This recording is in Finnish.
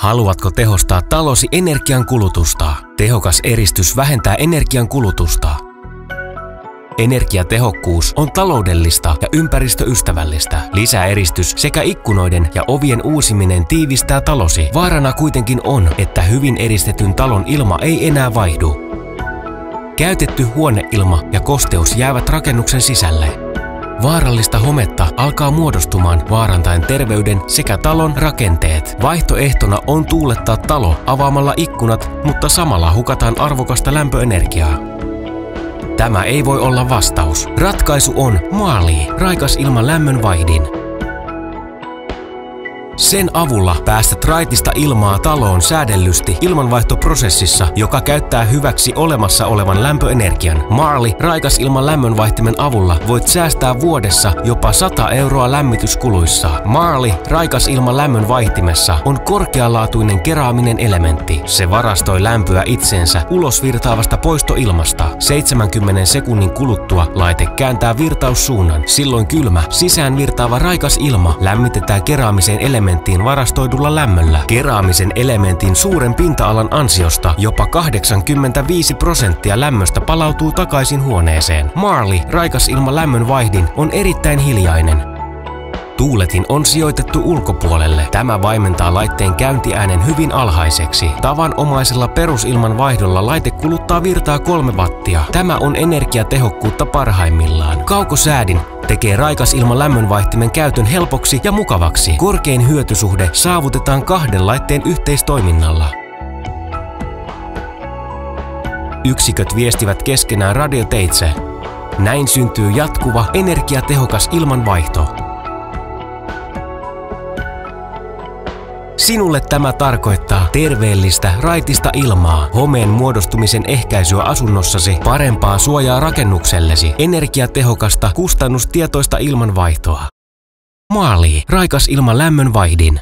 Haluatko tehostaa talosi energiankulutusta? Tehokas eristys vähentää energiankulutusta. Energiatehokkuus on taloudellista ja ympäristöystävällistä. Lisäeristys sekä ikkunoiden ja ovien uusiminen tiivistää talosi. Vaarana kuitenkin on, että hyvin eristetyn talon ilma ei enää vaihdu. Käytetty huoneilma ja kosteus jäävät rakennuksen sisälle. Vaarallista hometta alkaa muodostumaan vaarantaen terveyden sekä talon rakenteet. Vaihtoehtona on tuulettaa talo avaamalla ikkunat, mutta samalla hukataan arvokasta lämpöenergiaa. Tämä ei voi olla vastaus. Ratkaisu on Marley, raikas ilman lämmönvaihdin. Sen avulla päästät raitista ilmaa taloon säädellysti ilmanvaihtoprosessissa, joka käyttää hyväksi olemassa olevan lämpöenergian. Marley, raikas ilman lämmönvaihtimen avulla voit säästää vuodessa jopa 100 € lämmityskuluissa. Marley, raikas ilman lämmönvaihtimessa on korkealaatuinen keraaminen elementti. Se varastoi lämpöä itseensä ulosvirtaavasta poistoilmasta. 70 sekunnin kuluttua laite kääntää virtaussuunnan. Silloin kylmä, sisään virtaava raikas ilma lämmitetään keraamisen elementtiin varastoidulla lämmöllä. Keraamisen elementin suuren pinta-alan ansiosta jopa 85% lämmöstä palautuu takaisin huoneeseen. Marley, raikas ilman lämmönvaihdin, on erittäin hiljainen. Tuuletin on sijoitettu ulkopuolelle. Tämä vaimentaa laitteen käyntiäänen hyvin alhaiseksi. Tavanomaisella perusilmanvaihdolla laite kuluttaa virtaa 3 wattia. Tämä on energiatehokkuutta parhaimmillaan. Kaukosäädin tekee raikas ilman lämmönvaihtimen käytön helpoksi ja mukavaksi. Korkein hyötysuhde saavutetaan 2 laitteen yhteistoiminnalla. Yksiköt viestivät keskenään radioteitse. Näin syntyy jatkuva, energiatehokas ilmanvaihto. Sinulle tämä tarkoittaa terveellistä, raitista ilmaa, homeen muodostumisen ehkäisyä asunnossasi, parempaa suojaa rakennuksellesi, energiatehokasta, kustannustietoista ilmanvaihtoa. Marley, raikas ilman lämmönvaihdin.